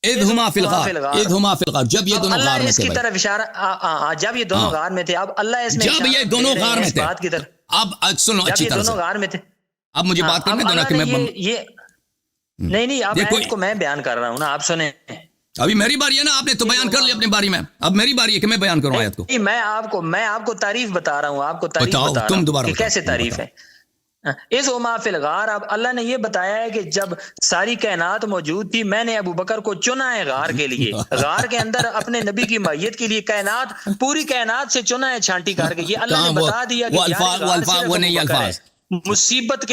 اذ ہما فی الغار، اذ ہما فی الغار، جب یہ دونوں غار میں تھے طرف اشارہ، جب یہ دونوں غار میں تھے، اب اللہ اس میں جب یہ دونوں غار میں تھے، بات کی طرف، اب سنو اچھی طرح سے، دونوں غار میں تھے، اب مجھے بات کرنے دو نا کہ میں نہیں اب آیت کو میں بیان کر رہا ہوں نا، آپ سنیں، ابھی میری باری ہے نا، آپ نے تو بیان کر لیا اپنی باری میں، اب میری باری ہے کہ میں بیان کروں آیت کو. میں آپ کو تعریف بتا رہا ہوں، آپ کو تعریف بتاؤ بتا تم رہا دوبارہ ہوں کہ کیسے تعریف ہے. اس وما فی الغار، اب اللہ نے یہ بتایا ہے کہ جب ساری کائنات موجود تھی، میں نے ابو بکر کو چنا ہے غار کے لیے، غار کے اندر اپنے نبی کی معیت کے لیے، کائنات پوری کائنات سے چنا ہے چھانٹی کر کے. یہ اللہ نے بتا دیا کہ وہ نہیں الفاظ، مصیبت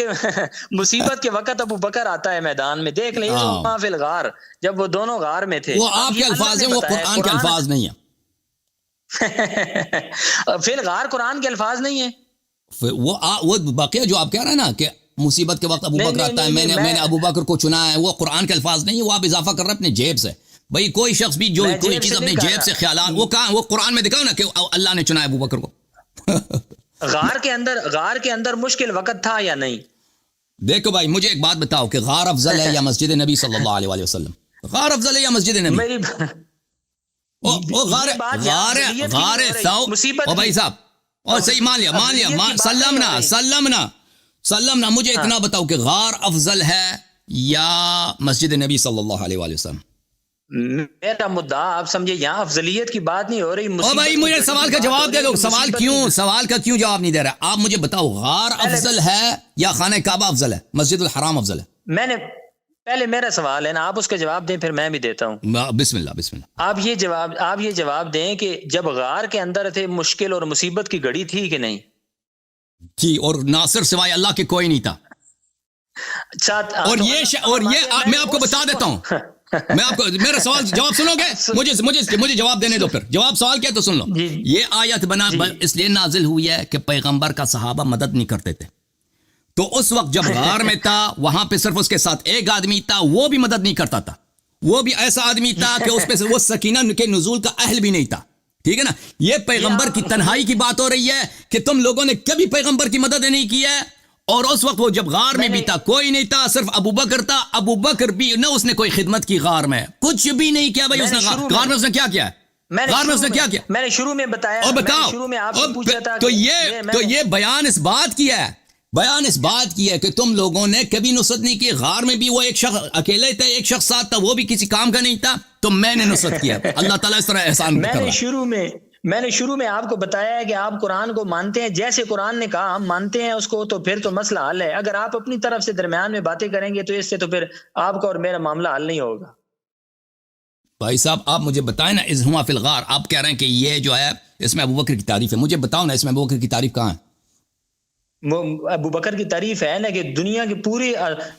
کے وقت ابو بکر آتا ہے میدان میں. دیکھ لیں وما فی الغار، جب وہ دونوں غار میں تھے، وہ آپ کے الفاظ ہیں، وہ قرآن کے الفاظ نہیں ہیں. فی الغار قرآن کے الفاظ نہیں ہیں. وہ باقی جو آپ کہہ رہے ہیں نا کہ مصیبت کے وقت ابو بکر آتا ہے، میں نے ابو بکر کو چنا ہے، وہ قرآن کے الفاظ نہیں، وہ آپ اضافہ کر رہے ہیں اپنے جیب سے. بھائی کوئی شخص بھی جو کوئی چیز اپنے جیب سے خیالات، وہ کہاں، وہ قرآن میں دکھاؤ نا کہ اللہ نے چنا ہے ابو بکر کو. غار کے اندر مشکل وقت تھا یا نہیں؟ دیکھو بھائی مجھے ایک بات بتاؤ کہ غار افضل ہے یا مسجد نبی صلی اللہ علیہ وسلم؟ غار افضل ہے یا مسجد نبی؟ غار ثور، او بھائی صاحب، اور صحیح مان لیا سلمنا، مجھے اتنا بتاؤ کہ غار افضل ہے یا مسجد نبی صلی اللہ علیہ وآلہ وسلم؟ میرا مدعا آپ سمجھے، یہاں افضلیت کی بات نہیں ہو رہی. او بھائی مجھے سوال کا جواب دے دو، سوال کا کیوں جواب نہیں دے رہا؟ آپ مجھے بتاؤ غار افضل ہے یا خانہ کعبہ افضل ہے، مسجد الحرام افضل ہے؟ میں نے پہلے میرا سوال ہے نا، آپ اس کا جواب دیں، پھر میں بھی دیتا ہوں. بسم اللہ. آپ یہ جواب دیں کہ جب غار کے اندر تھے، مشکل اور مصیبت کی گھڑی تھی کہ نہیں تھی؟ اور ناصر سوائے اللہ کے کوئی نہیں تھا. اور یہ میں آپ کو بتا دیتا ہوں، میں آپ کو میرا سوال جواب سنو گے؟ مجھے جواب دینے دو، پھر جواب سوال کیا تو سن لو. یہ آیت بنا اس لیے نازل ہوئی ہے کہ پیغمبر کا صحابہ مدد نہیں کرتے تھے، تو اس وقت جب غار میں تھا وہاں پہ صرف اس کے ساتھ ایک آدمی تھا، وہ بھی مدد نہیں کرتا تھا، وہ بھی ایسا آدمی تھا کہ اس پہ وہ سکینہ کے نزول کا اہل بھی نہیں تھا. ٹھیک ہے نا؟ یہ پیغمبر کی تنہائی کی بات ہو رہی ہے کہ تم لوگوں نے کبھی پیغمبر کی مدد نہیں کی ہے. اور اس وقت وہ جب غار میں بھی تھا کوئی نہیں تھا، صرف ابو بکر تھا. ابو بکر بھی نہ اس نے کوئی خدمت کی غار میں، کچھ بھی نہیں کیا. بھائی اس نے غار میں اس نے کیا کیا؟ غار میں اس نے کیا کیا؟ میں نے شروع میں بتایا، اور بتاؤ، تو یہ بیان اس بات کی ہے، کہ تم لوگوں نے کبھی نصرت نہیں کی. غار میں بھی وہ ایک شخص اکیلے تھے، ایک شخص ساتھ تھا، وہ بھی کسی کام کا نہیں تھا، تو میں نے نصرت کیا. اللہ تعالیٰ اس طرح احسان کر رہا ہے. میں نے شروع میں آپ کو بتایا ہے کہ آپ قرآن کو مانتے ہیں، جیسے قرآن نے کہا ہم مانتے ہیں اس کو، تو پھر تو مسئلہ حل ہے. اگر آپ اپنی طرف سے درمیان میں باتیں کریں گے تو اس سے تو پھر آپ کا اور میرا معاملہ حل نہیں ہوگا. بھائی صاحب آپ مجھے بتائیں نا، اذ ہما فی الغار، آپ کہہ رہے ہیں کہ یہ جو ہے اس میں ابو بکر کی تعریف ہے. مجھے بتاؤ نا اس میں ابو بکر کی تعریف کہاں ہے؟ وہ ابو بکر کی تعریف ہے نا کہ دنیا کی پوری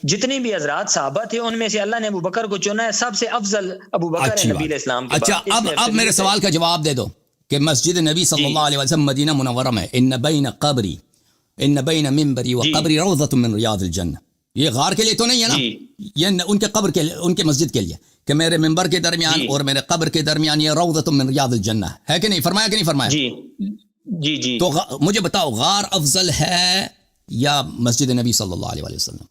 جتنی بھی حضرات صحابہ تھے ان میں سے اللہ نے ابو بکر کو چنا ہے، سب سے افضل ابو بکر ہے نبی علیہ السلام کے بعد. اچھا اب میرے سوال کا جواب دے دو کہ مسجد نبی صلی اللہ علیہ وسلم مدینہ منورہ میں ان بین منبری و قبری روضۃ من ریاض الجنہ، یہ غار کے لیے تو نہیں ہے نا، یہ ان کے قبر کے لیے، ان کے مسجد کے لیے، کہ میرے منبر کے درمیان اور میرے قبر کے درمیان یہ روضۃ من ریاض الجنہ ہے کہ نہیں؟ فرمایا کہ نہیں فرمایا؟ جی. تو مجھے بتاؤ غار افضل ہے یا مسجد نبی صلی اللہ علیہ وسلم؟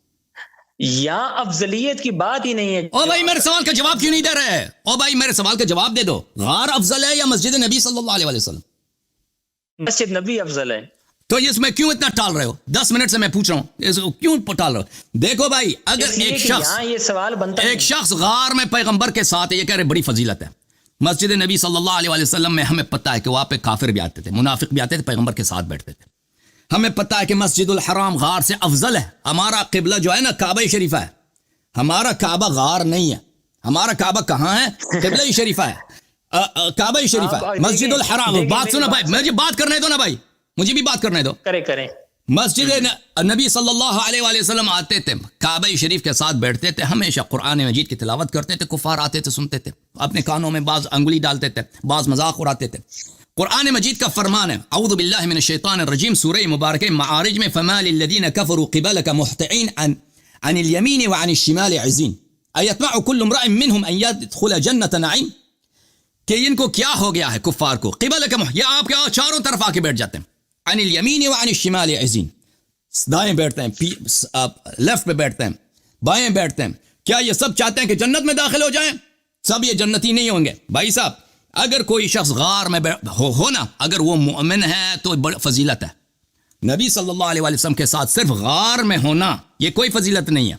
یا افضلیت کی بات ہی نہیں ہے. او بھائی میرے سوال کا جواب کیوں نہیں دے رہے؟ او بھائی میرے سوال کا جواب دے دو، غار افضل ہے یا مسجد نبی صلی اللہ علیہ وسلم؟ مسجد نبی افضل ہے. تو اس میں کیوں اتنا ٹال رہے ہو؟ 10 منٹ سے میں پوچھ رہا ہوں، اس کو کیوں ٹال رہے ہو؟ دیکھو بھائی اگر ایک شخص غار میں پیغمبر کے ساتھ ہے، یہ کہہ رہے بڑی فضیلت ہے. مسجد نبی صلی اللہ علیہ وسلم میں ہمیں پتہ ہے کہ وہاں پہ کافر بھی آتے تھے، منافق بھی آتے تھے، پیغمبر کے ساتھ بیٹھتے تھے. ہمیں پتہ ہے کہ مسجد الحرام غار سے افضل ہے. ہمارا قبلہ جو ہے نا کعبہ شریفہ ہے، ہمارا کعبہ غار نہیں ہے. ہمارا کعبہ کہاں ہے؟ قبلہ شریفہ ہے، کعبہ شریفہ ہے، مسجد الحرام. بات سنو بھائی، مجھے بات کرنے دو نا بھائی، مجھے بھی بات کرنے دو. کریں. مسجد نبی صلی اللہ علیہ وآلہ وسلم آتے تھے، کعبہ شریف کے ساتھ بیٹھتے تھے، ہمیشہ قرآن مجید کی تلاوت کرتے تھے. کفار آتے تھے، سنتے تھے، اپنے کانوں میں بعض انگلی ڈالتے تھے، بعض مذاق اڑاتے تھے. قرآن مجید کا فرمان ہے، اعوذ باللہ من الشیطان الرجیم، سورہ مبارکہ معارج میں، فما للذین کفروا قبلک مہطعین عن الیمین وعن الشمال عزین ایطمع کل امرئ منہم ان يدخل جنت نعیم، کہ ان کو کیا ہو گیا ہے کفار کو، قبلک، یہ آپ کے چاروں طرف آ کے بیٹھ جاتے ہیں، عن الیمین وعن الشمال عزین، دائیں بیٹھتے ہیں، لیفٹ پہ بیٹھتے ہیں، بائیں بیٹھتے ہیں. کیا یہ سب چاہتے ہیں کہ جنت میں داخل ہو جائیں؟ سب یہ جنتی نہیں ہوں گے. بھائی صاحب اگر کوئی شخص غار میں ہو نا, اگر وہ مومن ہے تو بڑی فضیلت ہے. نبی صلی اللہ علیہ وسلم کے ساتھ صرف غار میں ہونا یہ کوئی فضیلت نہیں ہے.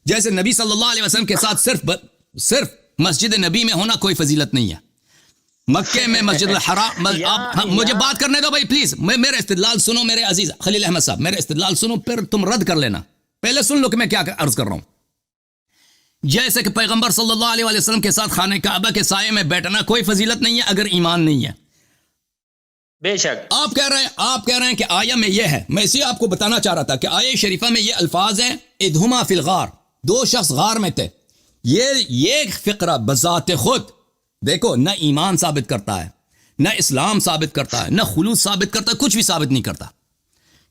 جیسے نبی صلی اللہ علیہ وسلم کے ساتھ صرف مسجد نبی میں ہونا کوئی فضیلت نہیں ہے. مکے میں مسجد الحرام, مجھے بات کرنے دو بھائی پلیز, میرے استدلال سنو میرے عزیز خلیل احمد صاحب, میرے استدلال سنو پھر تم رد کر لینا. پہلے سن لو کہ میں کیا عرض کر رہا ہوں. جیسے کہ پیغمبر صلی اللہ علیہ وسلم کے ساتھ خانہ کعبہ کے سائے میں بیٹھنا کوئی فضیلت نہیں ہے اگر ایمان نہیں ہے. بے شک آپ کہہ رہے ہیں کہ آیہ میں یہ ہے. میں اسی آپ کو بتانا چاہ رہا تھا کہ آیہ شریفہ میں یہ الفاظ ہیں اذہما فی الغار, دو شخص غار میں تھے. یہ فقرہ بذات خود دیکھو نہ ایمان ثابت کرتا ہے, نہ اسلام ثابت کرتا ہے, نہ خلوص ثابت کرتا ہے, کچھ بھی ثابت نہیں کرتا.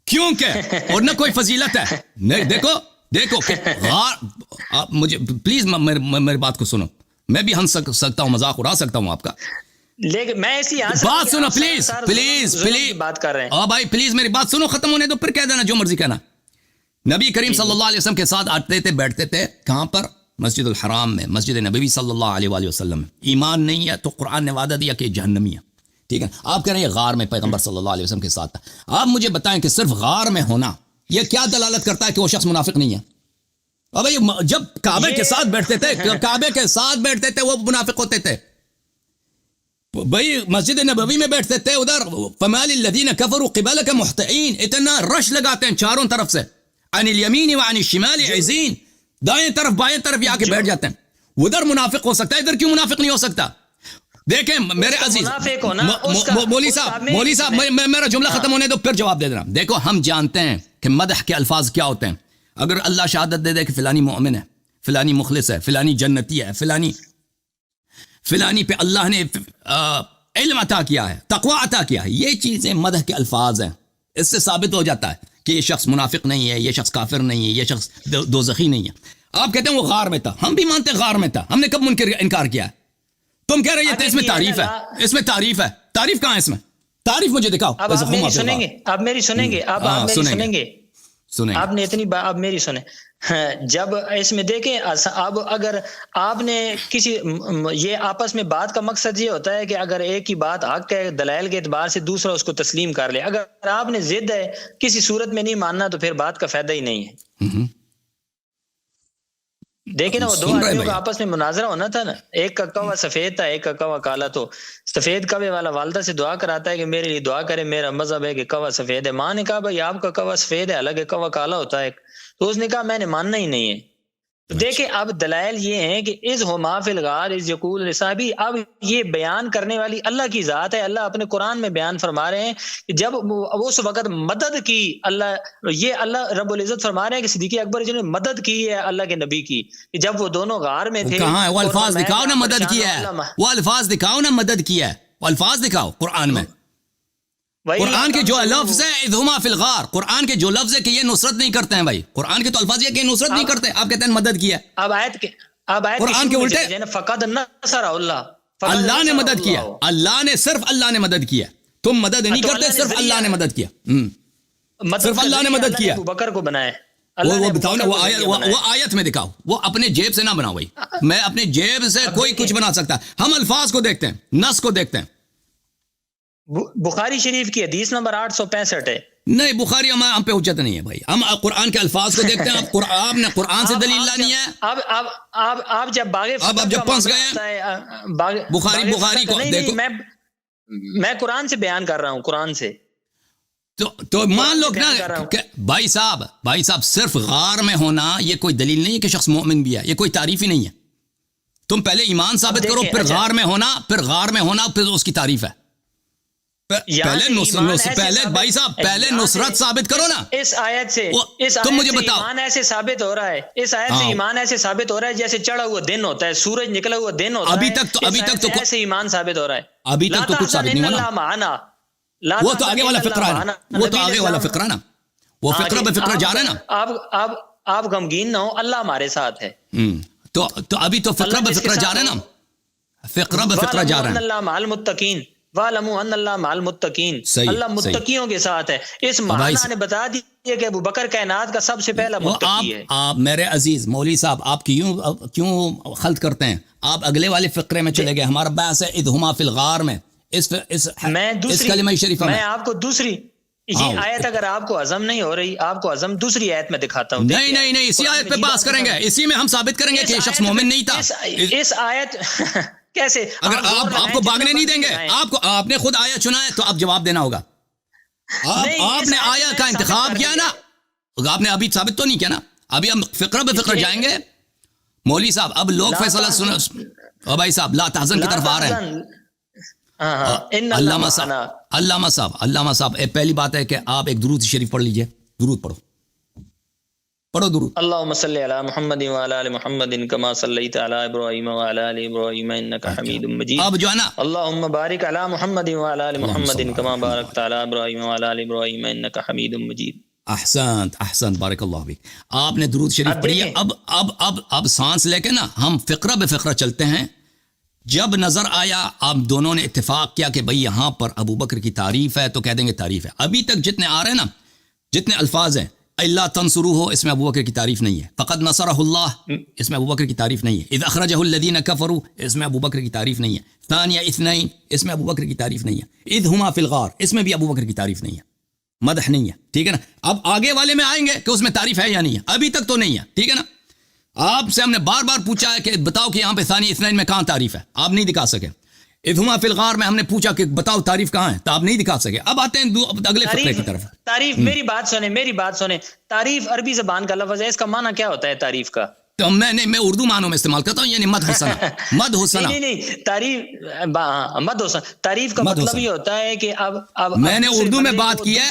کیونکہ اور نہ کوئی فضیلت ہے. نہیں دیکھو کہ غار, مجھے پلیز میری بات کو سنو. میں بھی ہنس سکتا ہوں, مذاق اڑا سکتا ہوں آپ کا, لیکن میں اسی بات سنو پلیز بات کر رہے ہیں. بھائی پلیز میری بات سنو, ختم ہونے دو پھر کہہ دینا جو مرضی کہنا. نبی کریم صلی اللہ علیہ وسلم کے ساتھ آتے تھے, بیٹھتے تھے. کہاں پر؟ مسجد الحرام میں, مسجد نبوی صلی اللہ علیہ وآلہ وسلم. ایمان نہیں ہے تو قرآن نے وعدہ دیا کہ جہنمی ہے. ٹھیک ہے, آپ کہہ رہے ہیں غار میں پیغمبر صلی اللہ علیہ وسلم کے ساتھ تھا. آپ مجھے بتائیں کہ صرف غار میں ہونا یہ کیا دلالت کرتا ہے کہ وہ شخص منافق نہیں ہے؟ اب جب کعبے کے ساتھ بیٹھتے تھے وہ منافق ہوتے تھے. بھائی مسجد نبوی میں بیٹھتے تھے, ادھر فمال الذین کفروا قبلک مہطعین, اتنا رش لگاتے ہیں چاروں طرف سے, عن الیمین وعن الشمال عزین, دائیں طرف بائیں طرف آ کے بیٹھ جاتے ہیں. ادھر منافق ہو سکتا ہے, ادھر کیوں منافق نہیں ہو سکتا؟ دیکھیں میرے عزیز مولوی صاحب میرا جملہ ختم ہونے دو پھر جواب دے دینا. دیکھو ہم جانتے ہیں کہ مدح کے الفاظ کیا ہوتے ہیں. اگر اللہ شہادت دے دے کہ فلانی مومن ہے, فلانی مخلص ہے, فلانی جنتی ہے, فلانی پہ اللہ نے علم عطا کیا ہے, تقوی عطا کیا ہے, یہ چیزیں مدح کے الفاظ ہیں. اس سے ثابت ہو جاتا ہے کہ یہ شخص منافق نہیں ہے, یہ شخص کافر نہیں ہے, یہ شخص دوزخی نہیں ہے. آپ کہتے ہیں وہ غار میں تھا, ہم بھی مانتے ہیں غار میں تھا. ہم نے کب انکار کیا ہے؟ تم کہہ رہے ہیں اس میں تعریف ہے, اس میں تعریف ہے. تعریف کہاں ہے اس میں؟ تعریف مجھے دکھاؤ. اب آپ میری سنیں گے, آپ میری سنیں گے, آپ نے اتنی بات آپ میری سنیں. جب اس میں دیکھیں, اب اگر آپ نے کسی, یہ آپس میں بات کا مقصد یہ ہوتا ہے کہ اگر ایک ہی بات حق ہے دلائل کے اعتبار سے دوسرا اس کو تسلیم کر لے. اگر آپ نے ضد ہے کسی صورت میں نہیں ماننا تو پھر بات کا فائدہ ہی نہیں ہے. دیکھیں نا, وہ دو آدمیوں کا آپس میں مناظرہ ہونا تھا نا, ایک کا کوا سفید تھا, ایک کا کوا کالا. تو سفید کوے والا والدہ سے دعا کراتا ہے کہ میرے لیے دعا کرے, میرا مذہب ہے کہ کوا سفید ہے. ماں نے کہا بھائی آپ کا کوا سفید ہے, الگ ہے, کوا کالا ہوتا ہے. تو اس نے کہا میں نے ماننا ہی نہیں ہے. تو دیکھیں اب دلائل یہ ہیں کہ اذ ہما فی الغار اذ یقول لصاحبہ. اب یہ بیان کرنے والی اللہ کی ذات ہے. اللہ اپنے قرآن میں بیان فرما رہے ہیں کہ جب اس وقت مدد کی اللہ, یہ اللہ رب العزت فرما رہے ہیں کہ صدیق اکبر جنہوں نے مدد کی ہے اللہ کے نبی کی, کہ جب وہ دونوں غار میں تھے. کہاں ہے وہ الفاظ؟ دکھاؤ نا مدد کیا ہے, وہ الفاظ دکھاؤ نا مدد کیا ہے, وہ الفاظ دکھاؤ قرآن میں. قرآن کے جو لفظ ہے اذہما فی الغار, قرآن کے جو لفظ ہے کہ یہ نصرت نہیں کرتے ہیں. بھائی قرآن کے تو الفاظ یہ کہ نصرت نہیں کرتے, آپ کہتے ہیں مدد کیا. اب آیت قرآن کے الٹے فقد نصر اللہ, اللہ نے مدد کیا, اللہ نے صرف اللہ نے مدد کیا. تم مدد نہیں کرتے, صرف اللہ نے مدد کیا, صرف اللہ نے مدد کیا. ابو بکر کو بنائے, وہ بتاؤ نا, وہ آیت میں دکھاؤ, وہ اپنے جیب سے نہ بناؤ. بھائی میں اپنے جیب سے کوئی کچھ بنا سکتا, ہم الفاظ کو دیکھتے ہیں, نص کو دیکھتے ہیں. بخاری شریف کی حدیث نمبر 865 ہے. نہیں, بخاری ہم پہ حجت نہیں ہے بھائی, ہم قرآن کے الفاظ کو دیکھتے ہیں. آپ نے قرآن سے دلیل لانی ہے. آپ جب جب پھنس گئے بخاری کو دیکھو, میں قرآن سے بیان کر رہا ہوں, قرآن سے. تو مان لو نا بھائی صاحب صرف غار میں ہونا یہ کوئی دلیل نہیں ہے کہ شخص مومن بھی ہے, یہ کوئی تعریف ہی نہیں ہے. تم پہلے ایمان ثابت کرو, پھر غار میں ہونا, پھر اس کی تعریف ہے. پہلے بھائی صاحب پہلے نصرت ثابت کرو نا. اس آیت سے تم مجھے بتاؤ, ایمان ایسے ثابت ہو رہا ہے, اس آیت سے ایمان ایسے ثابت ہو رہا ہے جیسے چڑھا ہوا دن ہوتا ہے, سورج نکلا ہوا دن ہوتا ہے. ابھی تک تو ایسے ایمان ثابت ہو رہا ہے. ابھی تک تو کچھ ثابت نہیں ہوا. وہ تو آگے والا فقرہ ہے نا, وہ تو آگے والا فقرہ نا, وہ فقرہ بے فقرہ جا رہا ہے نا. آپ غمگین نہ ہو, اللہ ہمارے ساتھ ہے. تو ابھی تو فقرہ بے فقرہ جا رہا ہے نا, فقرہ بے فقرہ جا رہا ہے. اللہ مع المتقین, وَاعْلَمُوا أَنَّ اللَّهَ مَعَ الْمُتَّقِينَ، صحیح، اللہ متقیوں کے ساتھ ہے. اس معنی نے بتا دیا کہ ابو بکر کائنات کا سب سے پہلا متقی ہے. آپ میرے عزیز مولوی صاحب، آپ کیوں خلط کرتے ہیں؟ آپ اگلے والے فقرے میں چلے گئے. ہمارا بحث ہے اذ ہما فی الغار میں، اس کلمہ شریفہ میں. میں آپ کو دوسری یہ آیت اگر آپ کو ہضم نہیں ہو رہی، آپ کو ہضم دوسری آیت میں دکھاتا ہوں. نہیں، اسی آیت پہ بحث کریں گے، اسی میں ہم ثابت کریں گے کہ یہ شخص مومن نہیں تھا. اس آیت کیسے؟ اگر آپ کو بھاگنے نہیں دیں گے، آپ نے خود آیا چنا ہے تو آپ جواب دینا ہوگا. آپ نے آیا کا انتخاب کیا نا، آپ نے ابھی ثابت تو نہیں کیا نا. ابھی ہم فقرہ بے فقرہ جائیں گے. مولوی صاحب اب لوگ فیصلہ سنو. بھائی صاحب لا تحزن کی طرف آ رہے ہیں. علامہ صاحب پہلی بات ہے کہ آپ ایک درود شریف پڑھ لیجئے. درود پڑھو درود. اللهم صل علی محمد وعلى ال محمد كما صليت على ابراہیم وعلى ال ابراہیم انك حمید مجید. اب جو ہے نا اللهم بارک علی محمد وعلى ال محمد كما بارکت علی ابراہیم وعلى ال ابراہیم انك حمید مجید. احسنت بارک اللہ بھی. آپ نے درود شریف پڑھی ہے. اب سانس لے کے نا ہم فقرہ بے فقرہ چلتے ہیں. جب نظر آیا آپ دونوں نے اتفاق کیا کہ بھئی یہاں پر ابو بکر کی تعریف ہے تو کہہ دیں گے تعریف ہے. ابھی تک جتنے آ رہے ہیں نا، جتنے الفاظ ہیں، اللہ تنصروہ اس میں ابو بکر کی تعریف نہیں ہے. فقد نصرہ اللہ اس میں ابو بکر کی تعریف نہیں ہے. اذ اخرجہ الذین کفروا اس میں ابو بکر کی تعریف نہیں ہے. ثانیہ اثنین اس میں ابو بکر کی تعریف نہیں ہے. اذ ہما فی الغار اس میں بھی ابو بکر کی تعریف نہیں ہے، مدح نہیں ہے. ٹھیک ہے نا. اب آگے والے میں آئیں گے کہ اس میں تعریف ہے یا نہیں ہے. ابھی تک تو نہیں ہے. ٹھیک ہے نا. آپ سے ہم نے بار بار پوچھا ہے کہ بتاؤ کہ یہاں پہ ثانی اثنین میں کہاں تعریف ہے، آپ نہیں دکھا سکے. اذ ہما فی الغار میں ہم نے پوچھا کہ بتاؤ تعریف کہاں ہے، تو آپ نہیں دکھا سکے. اب آتے ہیں اگلے فقرے کی طرف. تعریف میری بات سنیں. تعریف عربی زبان کا لفظ ہے، اس کا معنی کیا ہوتا ہے تعریف کا؟ تو میں اردو معنوں میں استعمال کرتا ہوں، یعنی مدح حسنا. نہیں تعریف مدح حسنا. تعریف کا مطلب یہ ہوتا ہے کہ اب میں نے اردو میں بات کی ہے،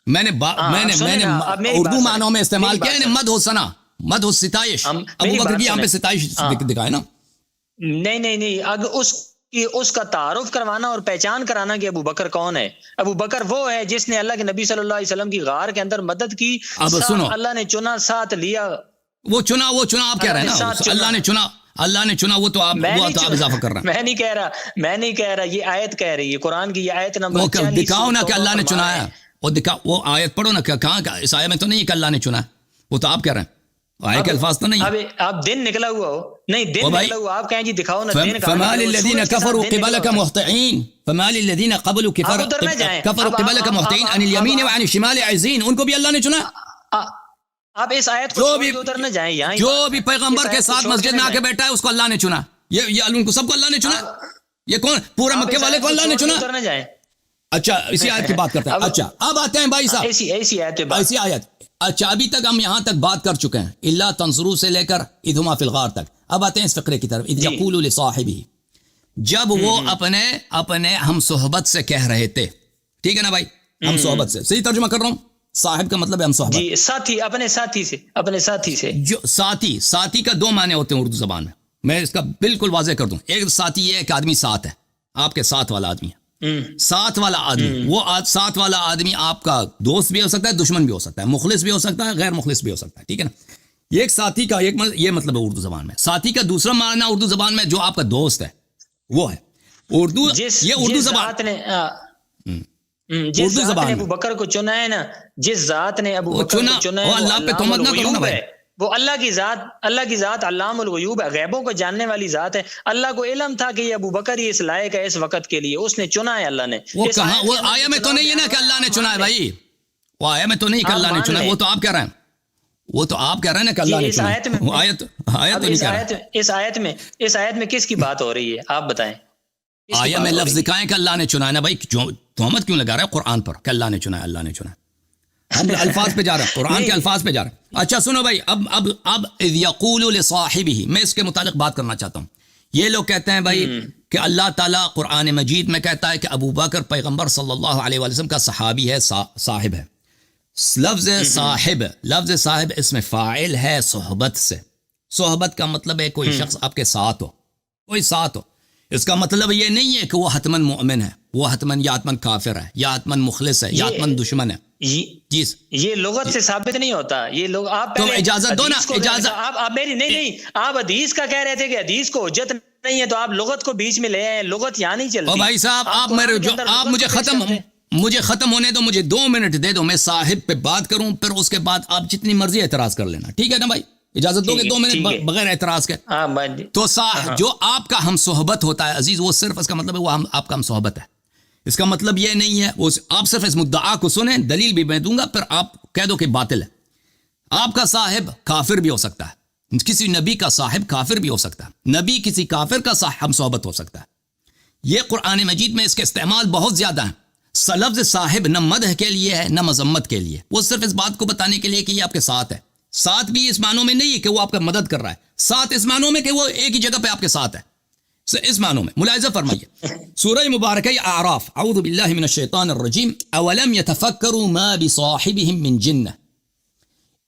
میں نے اردو معنوں میں استعمال کیا ہے مدح حسنا، مدح ستائش. ابو بکر کی یہاں پہ ستائش دکھائے نا. نہیں اگر اس کا تعارف کروانا اور پہچان کرانا کہ ابو بکر کون ہے. ابو بکر وہ ہے جس نے اللہ کے نبی صلی اللہ علیہ وسلم کی غار کے اندر مدد کی. اب سنو، اللہ نے چنا، ساتھ لیا. وہ چنا آپ کہہ رہے ہیں نا، اللہ نے چنا. وہ تو آپ اضافہ کر رہے ہیں. میں نہیں کہہ رہا، یہ آیت کہہ رہی ہے، قرآن کی یہ آیت نمبر 40. دکھاؤ نا کہ اللہ نے چنا ہے. وہ آیت پڑھو نا، کہاں اس آیت میں تو نہیں کہ اللہ نے چنا ہے. وہ تو آپ کہہ رہے ہیں، آئے کے الفاظ تو نہیں. اب آپ دن نکلا ہوا ہو، نہیں دن نکلا ہوا، آپ کہیں جی دکھاؤ نا دن. فما للذین کفروا قبلک مہطعین، فما للذین قبلوا کفروا قبلک مہطعین عن الیمین وعن الشمال عزین. ان کو بھی اللہ نے چنا. آپ اس آیت کو ادھر نہ جائیں. یہاں جو بھی پیغمبر کے ساتھ مسجد میں آ کے بیٹھا ہے اس کو اللہ نے چنا. یہ ان کو سب کو اللہ نے چنا. یہ کون؟ پورے مکے والے کو اللہ نے چنا. ادھر نہ جائیں. اچھا اسی آیت کی بات کرتے ہیں. اچھا اب آتے ہیں بھائی صاحب ایسی آیت. اچھا ابھی تک ہم یہاں تک بات کر چکے ہیں، اللہ تنصرو سے لے کر اذ ہما فی الغار تک. اب آتے ہیں اس فقرے کی طرف. اذ یقول لصاحبہ، جب وہ اپنے ہم صحبت سے کہہ رہے تھے. ٹھیک ہے نا بھائی، ہم صحبت سے صحیح ترجمہ کر رہا ہوں. صاحب کا مطلب ہے ہم صحبت. جی ساتھی، اپنے ساتھی سے. جو ساتھی کا دو معنی ہوتے ہیں اردو زبان میں اس کا بالکل واضح کر دوں. ایک ساتھی یہ ہے کہ آدمی ساتھ ہے، آپ کے ساتھ والا آدمی ہے. ساتھ والا آدمی، وہ ساتھ والا آدمی آپ کا دوست بھی ہو سکتا ہے، دشمن بھی ہو سکتا ہے، مخلص بھی ہو سکتا ہے، غیر مخلص بھی ہو سکتا ہے. ٹھیک ہے نا. یہ ایک ساتھی کا یہ مطلب ہے اردو زبان میں. ساتھی کا دوسرا معنی اردو زبان میں جو آپ کا دوست ہے وہ ہے اردو. یہ اردو زبان نے جس ذات نے ابو بکر کو چنا ہے نا، جس ذات نے ابو بکر کو چنا ہے، اللہ پہ تہمت نہ کرو نا بھائی. وہ اللہ کی ذات علام الغیوب ہے، غیبوں کو جاننے والی ذات ہے. اللہ کو علم تھا کہ یہ ابو بکر ہی اس لائق ہے اس وقت کے لیے، اس نے چنا ہے اللہ نے. وہ کہاں؟ وہ آیا میں تو نہیں ہے نا کہ اللہ نے چنا ہے بھائی. وہ آیا میں تو نہیں کہ اللہ نے چنا ہے. وہ تو آپ کہہ رہے ہیں، وہ تو آپ کہہ رہے ہیں نا کہ اللہ نے چنا ہے. آیت نہیں کہہ رہا. اس آیت میں کس کی بات ہو رہی ہے آپ بتائیں. آیا میں لفظ دکھائیں کہ اللہ نے چنا ہے نا بھائی. تہمت کیوں لگا رہا ہے قرآن پر کہ اللہ نے چنا ہے، اللہ نے چنا ہے. ہم الفاظ پہ جا رہے ہیں، قرآن کے الفاظ پہ جا رہے ہیں. اچھا سنو بھائی، اب اذ یقول لصاحبہ، میں اس کے متعلق بات کرنا چاہتا ہوں. یہ لوگ کہتے ہیں بھائی کہ اللہ تعالیٰ قرآن مجید میں کہتا ہے کہ ابو بکر پیغمبر صلی اللہ علیہ وسلم کا صحابی ہے، صاحب ہے. لفظ صاحب اس میں فاعل ہے صحبت سے. صحبت کا مطلب ہے کوئی شخص آپ کے ساتھ ہو، کوئی ساتھ ہو. اس کا مطلب یہ نہیں ہے کہ وہ حتماً مومن ہے. وہ حتمن یا حتمن کافر ہے یا حتمن مخلص ہے یا حتمن دشمن ہے. جی یہ لغت سے ثابت نہیں ہوتا. یہ لوگ آپ تو اجازت دو نا, اجازت آپ میری نہیں آپ حدیث کا کہہ رہے تھے کہ حدیث کو حجت نہیں ہے, تو آپ لغت کو بیچ میں لے آئے. لغت یہاں نہیں چلتی. بھائی صاحب آپ میرے جو آپ مجھے ختم ہونے دو, مجھے 2 منٹ دے دو, میں صاحب پہ بات کروں, پھر اس کے بعد آپ جتنی مرضی اعتراض کر لینا, ٹھیک ہے نا بھائی؟ اجازت دو گے 2 منٹ بغیر اعتراض کے؟ تو جو آپ کا ہم صحبت ہوتا ہے عزیز, وہ صرف اس کا مطلب ہے وہ آپ کا ہم صحبت ہے. اس کا مطلب یہ نہیں ہے آپ صرف اس مدعا کو سنیں, دلیل بھی میں دوں گا, پھر آپ کہہ دو کہ باطل ہے. آپ کا صاحب کافر بھی ہو سکتا ہے, کسی نبی کا صاحب کافر بھی ہو سکتا ہے, نبی کسی کافر کا ہم صحبت ہو سکتا ہے. یہ قرآن مجید میں اس کے استعمال بہت زیادہ ہیں. لفظ صاحب نہ مدح کے لیے ہے نہ مذمت کے لیے, وہ صرف اس بات کو بتانے کے لیے کہ یہ آپ کے ساتھ ہے. ساتھ بھی اس معنوں میں نہیں ہے کہ وہ آپ کا مدد کر رہا ہے, ساتھ اس معنوں میں کہ وہ ایک ہی جگہ پہ آپ کے ساتھ ہے. اس معنوں میں ملاحظہ فرمائیے سورہ مبارکہ اعراف, اعوذ باللہ من الشیطان الرجیم, اولم يتفکروا ما بصاحبهم من جنہ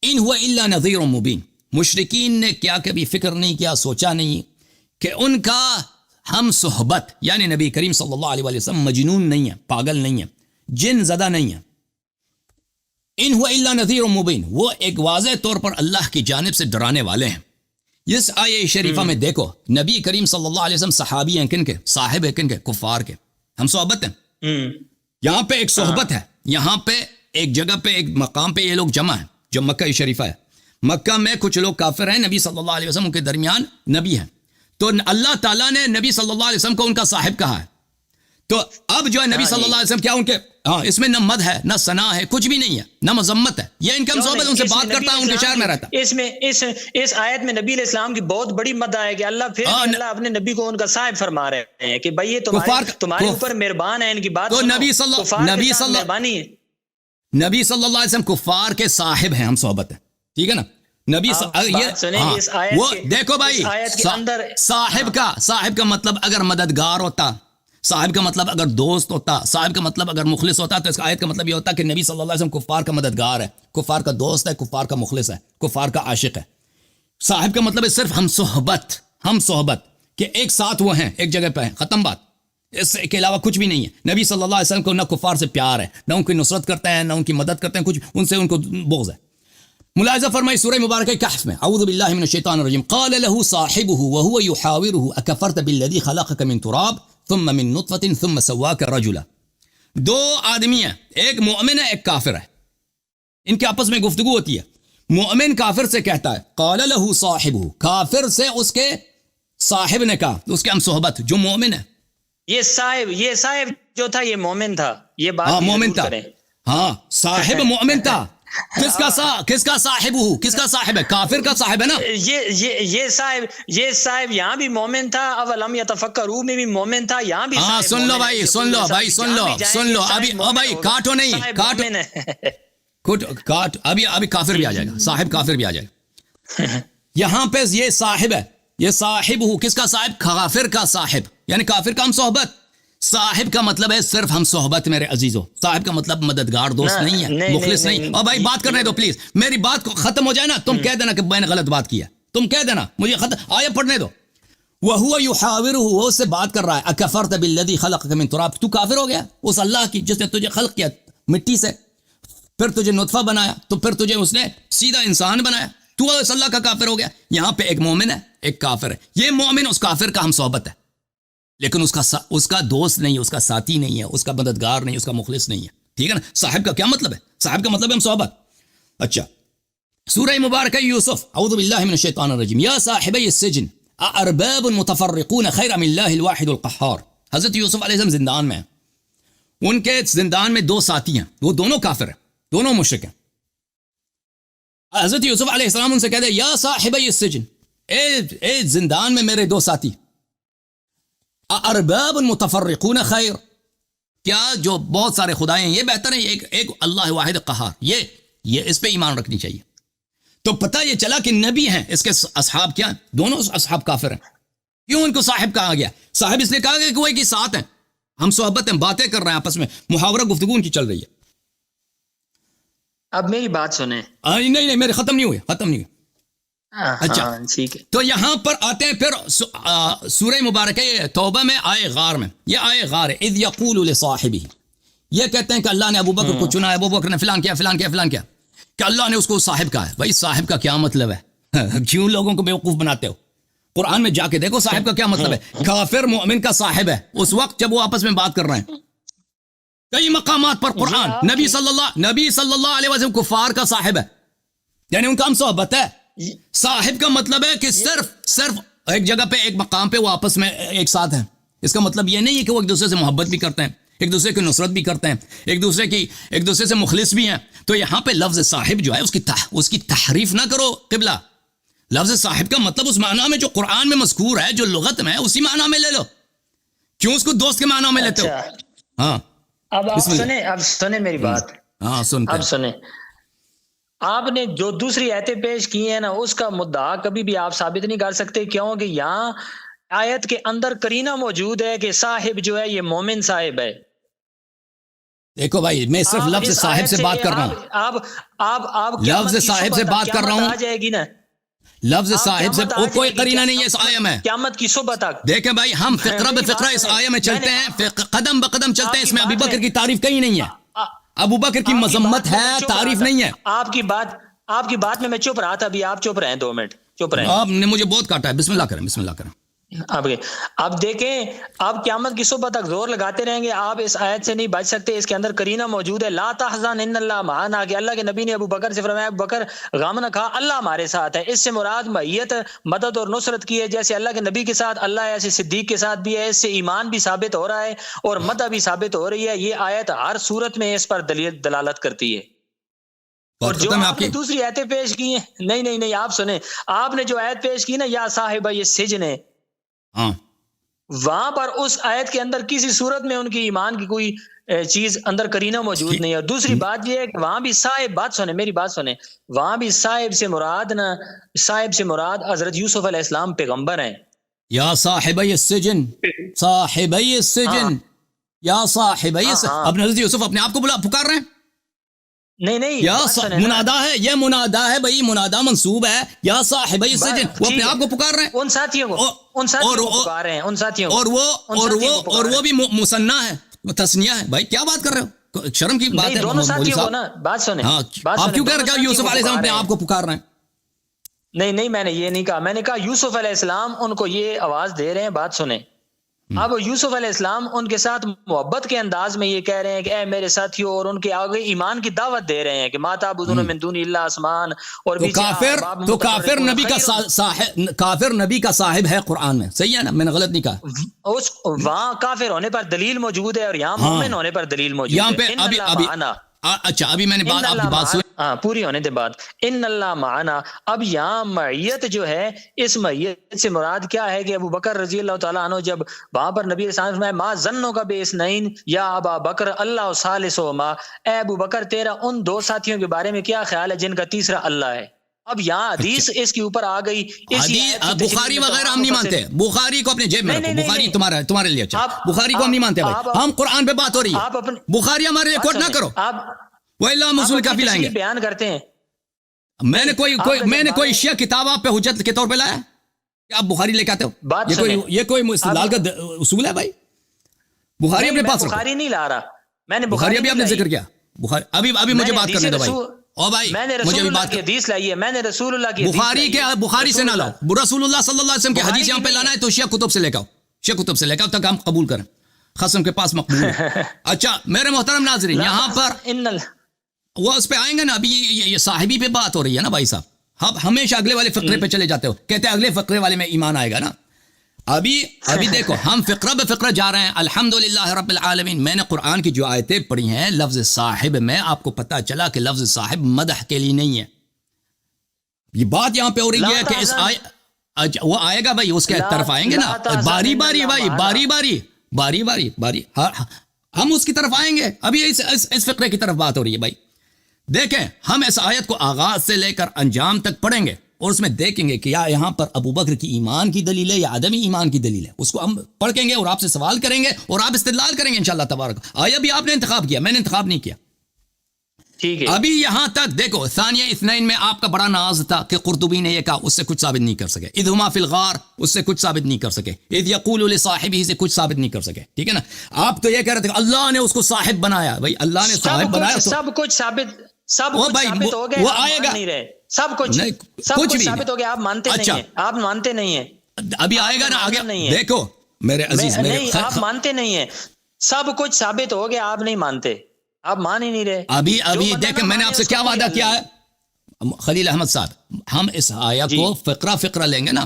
ان هو الا نذیر مبین. مشرکین نے کیا کبھی فکر نہیں کیا, سوچا نہیں کہ ان کا ہم صحبت یعنی نبی کریم صلی اللہ علیہ وسلم مجنون نہیں ہے, پاگل نہیں ہے, جن زدہ نہیں ہے. ان هو الا نذیر مبین, وہ ایک واضح طور پر اللہ کی جانب سے ڈرانے والے ہیں. اس آیہ شریفہ میں دیکھو نبی کریم صلی اللہ علیہ وسلم صحابی ہیں کن کے, صاحب ہیں کن کے, کفار کے, ہم صحبت ہیں. یہاں پہ ایک صحبت ہے, یہاں پہ ایک جگہ پہ ایک مقام پہ یہ لوگ جمع ہیں جو مکہ شریفہ ہے. مکہ میں کچھ لوگ کافر ہیں, نبی صلی اللہ علیہ وسلم کے درمیان نبی ہیں, تو اللہ تعالیٰ نے نبی صلی اللہ علیہ وسلم کو ان کا صاحب کہا ہے. تو اب جو ہے نبی صلی اللہ علیہ وسلم کیا ان کے اس میں نہ مد ہے نہ ثنا ہے, کچھ بھی نہیں ہے, نہ مذمت ہے. یہ ان کا صحبت, ان سے بات کرتا ہوں ان کے شہر میں رہتا. اس آیت میں نبی علیہ السلام کی بہت بڑی مد ہے کہ اللہ اپنے نبی کو ان کا صاحب فرما رہے ہیں کہ بھائی یہ تمہارے اوپر مہربان ہے, ان کی بات تو نبی صلی اللہ علیہ وسلم کفار کے صاحب ہیں, ہم صحبت ہے, ٹھیک ہے نا. نبی وہ دیکھو بھائی, صاحب کا مطلب اگر مددگار ہوتا, صاحب کا مطلب اگر دوست ہوتا, صاحب کا مطلب اگر مخلص ہوتا, تو اس آیت کا مطلب یہ ہوتا کہ نبی صلی اللہ علیہ وسلم کفار کا مددگار ہے, کفار کا دوست ہے, کفار کا مخلص ہے, کفار کا عاشق ہے. صاحب کا مطلب ہے صرف ہم صحبت کہ ایک ساتھ وہ ہیں, ایک جگہ پہ ہیں, ختم بات. اس کے علاوہ کچھ بھی نہیں ہے. نبی صلی اللہ علیہ وسلم کو نہ کفار سے پیار ہے, نہ ان کی نصرت کرتے ہیں, نہ ان کی مدد کرتے ہیں, کچھ ان سے ان کو بغض ہے. ملاحظہ فرمائی سورہ مبارکہ کہف میں, اعوذ باللہ من الشیطان الرجیم, قال له صاحبه وهو يحاوره اکفرت بالذی خلقك من تراب ثم من نطفة ثم سواك رجلا. 2 آدمی ہیں, ایک مومن ہے ایک کافر ہے, ان کے آپس میں گفتگو ہوتی ہے. مومن کافر سے کہتا ہے, قال له صاحبه, کافر سے اس کے صاحب نے کہا, اس کے ہم صحبت جو مومن ہے. یہ صاحب جو تھا یہ مومن تھا, یہ بات مومن تھا, ہاں صاحب مومن تھا. کس کا صاحب ہو, کس کا صاحب ہے, کافر کا صاحب ہے نا. یہ صاحب یہاں بھی مومن تھا, اولم یتفکروا میں بھی مومن تھا, یہاں بھی. ہاں سن لو بھائی, سن لو ابھی بھائی, کاٹو نہیں, کاٹ ابھی کافر بھی آ جائے گا, صاحب کافر بھی آ جائے گا. یہاں پہ یہ صاحب ہے, یہ صاحب ہو, کس کا صاحب, کافر کا صاحب, یعنی کافر کا ہم صحبت. صاحب کا مطلب ہے صرف ہم صحبت میرے عزیزو, صاحب کا مطلب مددگار دوست نہیں ہے, مخلص نہیں. اور بھائی بات کرنے دو پلیز, میری بات کو ختم ہو جائے نا, تم کہہ دینا کہ میں نے غلط بات کیا, تم کہہ دینا, مجھے آیہ پڑھنے دو. وَهُوَ يُحَاوِرُهُ, وہ اس سے بات کر رہا ہے, اَكَفَرْتَ بِالَّذِي خَلَقَكَ مِن تُرَابٍ, تو کافر ہو گیا اس اللہ کی جس نے تجھے خلق کیا مٹی سے, پھر تجھے نطفہ بنایا, تو پھر تجھے اس نے سیدھا انسان بنایا, تو اس اللہ کا کافر ہو گیا. یہاں پہ ایک مومن ہے ایک کافر ہے, یہ مومن اس کافر کا ہم صحبت ہے, لیکن اس کا دوست نہیں ہے, اس کا ساتھی نہیں ہے, اس کا مددگار نہیں, اس کا مخلص نہیں ہے, ٹھیک ہے نا. صاحب کا کیا مطلب ہے, صاحب کا مطلب ہے ہم صحبت. اچھا سورہ مبارکہ یوسف, اعوذ باللہ من الشیطان الرجیم, یا صاحبی السجن اارباب متفرقون خیر من اللہ الواحد القہار. حضرت یوسف علیہ السلام زندان میں ہیں, ان کے زندان میں 2 ساتھی ہیں, وہ دونوں کافر ہیں, دونوں مشرک ہیں. حضرت یوسف علیہ السلام ان سے کہتے ہیں, یا صاحبی السجن, اے زندان میں میرے 2 ساتھی, ارباب متفرقون خیر, کیا جو بہت سارے خدائیں ہیں یہ بہتر ہیں, ایک اللہ واحد قہار, یہ اس پہ ایمان رکھنی چاہیے. تو پتہ یہ چلا کہ نبی ہیں, اس کے اصحاب کیا, دونوں اصحاب کافر ہیں. کیوں ان کو صاحب کہا گیا, صاحب اس لیے کہا گیا کہ وہ ایک ہی ساتھ ہیں, ہم صحبت ہیں, باتیں کر رہے ہیں آپس میں, محاورہ گفتگو ان کی چل رہی ہے. اب میری بات سنیں. نہیں میرے ختم نہیں ہوئے. اچھا ٹھیک ہے. تو یہاں پر آتے ہیں پھر سورہ مبارکہ توبہ میں آئے غار میں. یہ آئے غار ہے. اذ یقول لصاحبہ، یہ کہتے ہیں کہ اللہ نے ابو بکر کو چنا ہے، ابو بکر نے فلان کیا فلان کیا فلان کیا، کہ اللہ نے اس کو صاحب کہا ہے. بھائی صاحب کا کیا مطلب ہے؟ کیوں لوگوں کو بیوقوف بناتے ہو؟ قرآن میں جا کے دیکھو صاحب کا کیا مطلب ہے. کافر مومن کا صاحب ہے اس وقت جب وہ آپس میں بات کر رہے ہیں. کئی مقامات پر قرآن نبی صلی اللہ علیہ وسلم کفار کا صاحب ہے، یعنی ان کا ہم صحبت ہے. صاحب کا مطلب ہے کہ صرف ایک جگہ پہ ایک مقام پہ وہ آپس میں ایک ساتھ ہیں. اس کا مطلب یہ نہیں ہے کہ وہ ایک دوسرے سے محبت بھی کرتے ہیں، ایک دوسرے کی نصرت بھی کرتے ہیں، ایک دوسرے سے مخلص بھی ہیں. تو یہاں پہ لفظ صاحب جو ہے اس کی تحریف نہ کرو قبلہ. لفظ صاحب کا مطلب اس معنی میں جو قرآن میں مذکور ہے، جو لغت میں ہے، اسی معنی میں لے لو. کیوں اس کو دوست کے معنی میں لیتے ہو؟ ہاں اب سنیں میری بات. ہاں سنتے اب سنیں. آپ نے جو دوسری آیتیں پیش کی ہیں نا، اس کا مدعا کبھی بھی آپ ثابت نہیں کر سکتے، کیونکہ یہاں آیت کے اندر قرینہ موجود ہے کہ صاحب جو ہے یہ مومن صاحب ہے. دیکھو بھائی میں صرف لفظ صاحب سے بات کر رہا ہوں. آپ لفظ صاحب سے بات کر رہا ہوں. آ جائے گی نا لفظ صاحب سے کوئی قرینہ نہیں ہے اس آیہ میں. قیامت کی صبح تک دیکھیں بھائی ہم فقرہ بفقرہ اس آیہ میں چلتے ہیں، قدم بقدم چلتے ہیں. اس میں ابو بکر کی تعریف کہیں نہیں ہے، ابو بکر کی مذمت ہے، تعریف نہیں ہے. آپ کی بات میں چپ رہا تھا. ابھی آپ چپ رہے ہیں 2 منٹ چپ رہے ہیں. آپ نے مجھے بہت کاٹا ہے. بسم اللہ کریں، بسم اللہ کریں. اب دیکھیں، آپ قیامت کی صبح تک زور لگاتے رہیں گے، آپ اس آیت سے نہیں بچ سکتے. اس کے اندر قرینہ موجود ہے، لا تحزن ان اللہ معنا، کہ اللہ کے نبی نے ابو بکر سے فرمایا ابو بکر غم نہ کھا، اللہ ہمارے ساتھ ہے. اس سے مراد معیت، مدد اور نصرت کی ہے. جیسے اللہ کے نبی کے ساتھ اللہ ہے، ایسے صدیق کے ساتھ بھی ہے. اس سے ایمان بھی ثابت ہو رہا ہے اور مدد بھی ثابت ہو رہی ہے. یہ آیت ہر صورت میں اس پر دلالت کرتی ہے. اور جو آپ نے دوسری آیتیں پیش کی ہیں، نہیں آپ سنیں، آپ نے جو آیت پیش کی نا، یا صاحب یہ سجن ہے، وہاں پر اس آیت کے اندر کسی صورت میں ان کی ایمان کی کوئی چیز اندر قرینہ موجود نہیں ہے. اور دوسری بات یہ ہے کہ وہاں بھی صاحب، بات سنیں میری بات سنیں، وہاں بھی صاحب سے مراد حضرت یوسف علیہ السلام پیغمبر ہیں. یا صاحبی السجن، صاحبی السجن، یا صاحبی السجن. اپنے حضرت یوسف اپنے آپ کو پکار رہے ہیں. نہیں یا منادا ہے، یہ منادا ہے بھائی، منادا منصوب ہے. یا صاحبی السجن، وہ اپنے آپ کو پکار رہے ہیں. ان ساتھیوں کو پکار رہے ہیں، ان ساتھیوں اور وہ بھی مثنیٰ ہے، تثنیہ ہے. بھائی کیا بات کر رہے ہو؟ شرم کی بات ہے. دونوں ساتھیوں کو نا، بات سنیں، آپ کیوں کہہ رہے ہیں یوسف علیہ السلام اپنے آپ کو پکار رہے ہیں؟ نہیں میں نے یہ نہیں کہا. میں نے کہا یوسف علیہ السلام ان کو یہ آواز دے رہے ہیں. بات سنیں، اب یوسف علیہ السلام ان کے ساتھ محبت کے انداز میں یہ کہہ رہے ہیں کہ اے میرے ساتھیوں، اور ان کے آگے ایمان کی دعوت دے رہے ہیں کہ ما تعبدون من دون اللہ آسمان. اور تو کافر نبی کا صاحب ہے قرآن میں، صحیح ہے نا؟ میں نے غلط نہیں کہا. وہاں کافر ہونے پر دلیل موجود ہے اور یہاں مومن ہونے پر دلیل موجود ہے. یہاں پہ اچھا ابھی میں نے آپ کی بات سنی، پوری ہونے دے بعد ان اللہ معنا. اب یہاں معیت جو ہے، اس معیت سے مراد کیا ہے کہ ابو بکر رضی اللہ تعالیٰ عنہ جب وہاں پر نبی علیہ السلام نے ما ظنوں کا باثنین یا ابا بکر اللہ ثالثہما، اے ابو بکر تیرا ان 2 ساتھیوں کے بارے میں کیا خیال ہے جن کا تیسرا اللہ ہے. اب یہاں حدیث اس کے اوپر آ گئی. بخاری وغیرہ ہم نہیں مانتے، بخاری کو اپنے جیب میں رکھو. بخاری تمہارے لیے اچھا، بخاری کو ہم نہیں مانتے بھائی. ہم قرآن پہ بات ہو رہی ہے، بخاری ہمارے لیے کوٹ نہ کرو. وہ اللہ مسئول کافی لائیں گے. بیان کرتے ہیں، میں نے کوئی شیعہ کتاب آپ پہ حجت کے طور پہ لایا کہ آپ بخاری لے کے آتے ہو؟ یہ کوئی استدلال کا اصول ہے بھائی؟ بخاری اپنے پاس رکھو. بخاری نہیں لا رہا میں نے، بخاری ابھی آپ نے ذکر کیا. بخاری ابھی مجھے بات کرنے دو بھائی. او بھائی میں نے رسول اللہ کی حدیث لائی ہے، میں نے رسول اللہ کی بخاری سے نہ لاؤ. رسول اللہ صلی اللہ علیہ وسلم کی حدیث یہاں پہ لانا ہے تو شیعہ کتب سے لے کے آؤ. شیعہ کتب سے لے کے آؤ تک ہم قبول کریں. خصم کے پاس مقبول ہے. اچھا میرے محترم ناظرین، یہاں پر وہ اس پہ آئیں گے نا. ابھی یہ صاحبی پہ بات ہو رہی ہے نا بھائی صاحب. آپ ہمیشہ اگلے والے فقرے پہ چلے جاتے ہو، کہتے ہیں اگلے فقرے والے میں ایمان آئے گا نا. ابھی دیکھو ہم فقرہ بے فقرہ جا رہے ہیں. الحمدللہ رب العالمین. میں نے قرآن کی جو آیتیں پڑھی ہیں لفظ صاحب میں، آپ کو پتہ چلا کہ لفظ صاحب مدح کے لیے نہیں ہے. یہ بات یہاں پہ ہو رہی ہے کہ وہ آئے گا بھائی، اس کے طرف آئیں گے نا باری باری بھائی، باری باری ہم اس کی طرف آئیں گے. ابھی اس فقرے کی طرف بات ہو رہی ہے بھائی. دیکھیں ہم اس آیت کو آغاز سے لے کر انجام تک پڑھیں گے اور اس میں دیکھیں گے کہ یا یہاں پر ابو بکر کی ایمان کی دلیل ہے یا عدمی ایمان کی دلیل ہے. اس کو ہم پڑھیں گے اور آپ سے سوال کریں گے اور آپ استدلال کریں گے انشاءاللہ تبارک. آیا بھی آپ نے انتخاب کیا، میں نے انتخاب نہیں کیا. ٹھیک ہے. ابھی یہاں تک دیکھو ثانیہ اثنین میں آپ کا بڑا ناز تھا کہ قرطبی نے یہ کہا، اس سے کچھ ثابت نہیں کر سکے. اذ ہما فی الغار اس سے کچھ ثابت نہیں کر سکے. اذ یقول لصاحبہ سے کچھ ثابت نہیں کر سکے. ٹھیک ہے نا. آپ تو یہ کہہ رہے تھے کہ اللہ نے اس کو صاحب بنایا. بھائی اللہ نے صاحب بنایا تو سب کچھ ثابت ہو گیا. وہ آئے گا نہیں رہے سب کچھ ثابت ہو گیا. آپ مانتے نہیں ہیں. آپ مانتے نہیں ہیں. ابھی آئے گا نا آگے. دیکھو میرے عزیز نہیں آپ مانتے نہیں ہیں. سب کچھ ثابت ہو گیا. آپ نہیں مانتے. آپ مان ہی نہیں رہے. ابھی دیکھیں میں نے آپ سے کیا وعدہ کیا ہے خلیل احمد صاحب، ہم اس آیت کو فقرہ لیں گے نا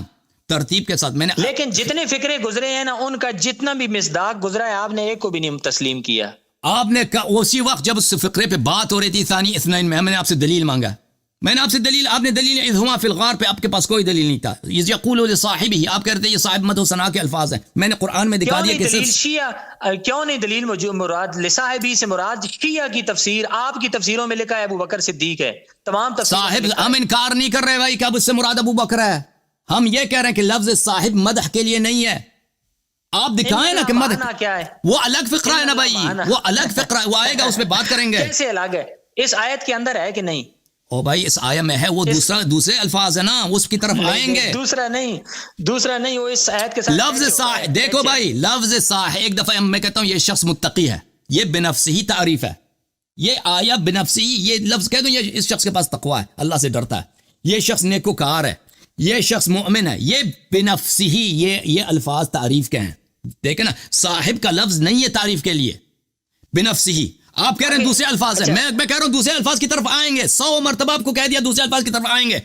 ترتیب کے ساتھ. میں نے لیکن جتنے فقرے گزرے ہیں نا ان کا جتنا بھی مصداق گزرا ہے آپ نے ایک کو بھی نہیں تسلیم کیا. آپ نے اسی وقت جب اس فقرے پہ بات ہو رہی تھی ثانی اثنین میں نے آپ سے دلیل مانگا. میں نے آپ سے دلیل، آپ نے دلیل اذ ہما فی الغار پہ آپ کے پاس کوئی دلیل نہیں تھا. اذ یقول لصاحبہ آپ کہتے ہیں یہ صاحب مدح و ثنا کے الفاظ ہیں. میں نے قرآن میں دکھا دیا کہ کیوں نہیں دلیل مراد لصاحبہ سے مراد شیعہ کی تفسیر. آپ کی تفسیروں میں لکھا ہے ابو بکر صدیق ہے. تمام صاحب ہم انکار نہیں کر رہے بھائی کہ اب اس سے مراد ابو بکر ہے. ہم یہ کہہ رہے ہیں کہ لفظ صاحب مدح کے لیے نہیں ہے. آپ دکھائیں نا کہ مدح کیا ہے. وہ الگ فقرہ ہے نا بھائی، وہ الگ فقرہ ہے. وہ آئے گا اس پہ بات کریں گے. کیسے الگ ہے؟ اس آیت کے اندر ہے کہ نہیں؟ او بھائی اس آیت میں ہے. وہ دوسرے الفاظ ہے نا، اس کی طرف آئیں گے. دوسرا نہیں وہ اس آیت کے ساتھ لفظ صاحب. دیکھو بھائی لفظ صاحب ایک دفعہ میں کہتا ہوں یہ شخص متقی ہے، یہ بنفس ہی تعریف ہے. یہ آیا بنفس ہی، یہ لفظ کہہ دوں یہ اس شخص کے پاس تقوی ہے، اللہ سے ڈرتا ہے، یہ شخص نیکوکار ہے، یہ شخص مومن ہے. یہ بنفس ہی یہ الفاظ تعریف کے ہیں. دیکھیں نا صاحب کا لفظ نہیں ہے تعریف کے لیے، بنفس ہی. آپ کہہ رہے ہیں دوسرے الفاظ ہیں. میں کہہ رہا ہوں دوسرے الفاظ کی طرف آئیں گے. 100 مرتبہ آپ کو کہہ دیا دوسرے الفاظ کی طرف آئیں گے.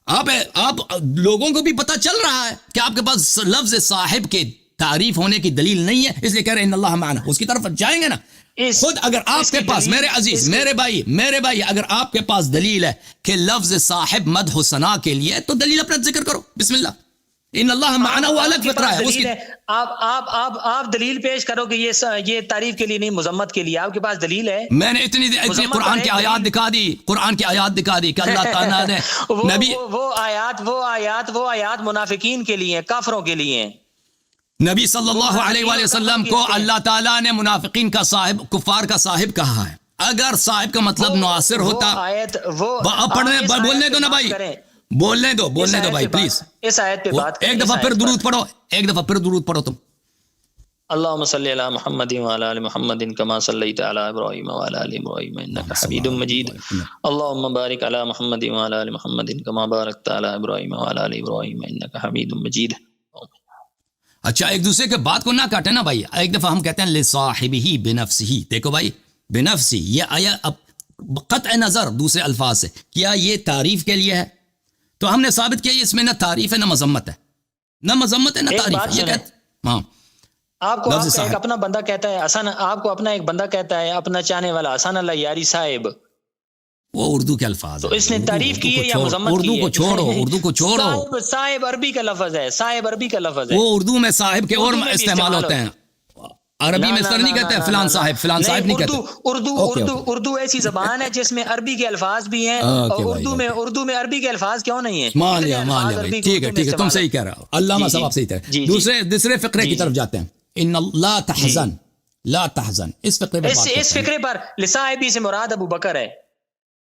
آپ لوگوں کو بھی پتہ چل رہا ہے کہ آپ کے پاس لفظ صاحب کے تعریف ہونے کی دلیل نہیں ہے، اس لیے کہہ رہے ہیں ان اللہ معنا. اس کی طرف جائیں گے نا خود. اگر آپ کے پاس میرے عزیز میرے بھائی اگر آپ کے پاس دلیل ہے کہ لفظ صاحب مدح و ثنا کے لیے تو دلیل اپنا ذکر کرو. بسم اللہ. ان اللہ معنا وہ الگ فقرہ ہے. اس کی آپ دلیل پیش کرو کہ یہ تعریف کے لیے نہیں مذمت کے لیے. آپ کے پاس دلیل ہے. میں نے اتنی قرآن کی آیات دکھا دی کہ اللہ تعالیٰ نے نبی وہ آیات منافقین کے لیے، کافروں کے لیے ہیں. نبی صلی اللہ علیہ وآلہ وسلم کو اللہ تعالیٰ نے منافقین کا صاحب، کفار کا صاحب کہا ہے. اگر صاحب کا مطلب ناصر ہوتا بولنے دو نا بھائی، بولنے دو بھائی پلیز. اس آیت پہ بات ایک دفعہ پھر درود پڑھو تم. اللهم صل على محمد وعلى ال محمد كما صليت على ابراهيم وعلى ال ابراهيم انك حميد مجيد. اللهم بارك على محمد وعلى ال محمد كما باركت على ابراهيم وعلى ال ابراهيم انك حميد مجيد. اچھا ایک دوسرے کے بات کو نہ کاٹے نا بھائی. ایک دفعہ ہم کہتے ہیں لصاحبہ بنفسہ. دیکھو بھائی بنفسہ یہ آیا اب قطع نظر دوسرے الفاظ سے کیا یہ تعریف کے لیے ہے تو ہم نے ثابت کیا اس میں نہ تعریف ہے نہ مذمت ہے، نہ تعریف ہے. ہاں آپ کو ایک اپنا بندہ کہتا ہے حسن، آپ کو اپنا ایک بندہ کہتا ہے اپنا چاہنے والا حسن اللہ یاری صاحب، وہ اردو کے الفاظ تو اس نے تعریف کی ہے یا مذمت کی ہے؟ اردو کو چھوڑو. صاحب عربی کا لفظ ہے، صاحب عربی کا لفظ ہے. وہ اردو میں صاحب کے اور استعمال ہوتے ہیں، عربی میں سر نہیں کہتے ہیں فلان صاحب نہیں کہتے. اردو ایسی زبان ہے جس میں عربی کے الفاظ بھی ہیں، اور اردو میں عربی کے الفاظ کیوں نہیں ہیں؟ مان لیا ٹھیک ہے تم صحیح کہہ رہا ہو. علامہ صاحب صحیح کہہ. دوسرے فقرے کی طرف جاتے ہیں. ان لا تحزن اس فقرے پر لصاحبہ سے مراد ابو بکر ہے.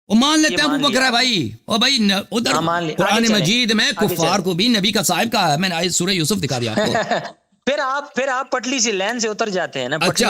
وہ مان لیتے ہیں ابو بکر ہے بھائی. اور بھائی ادھر قرآن مجید میں کفار کو بھی نبی کا صاحب کہا ہے. میں نے سورہ یوسف دکھا دیا آپ کو. پھر آپ پٹلی سی لین سے اتر جاتے ہیں نا. اچھا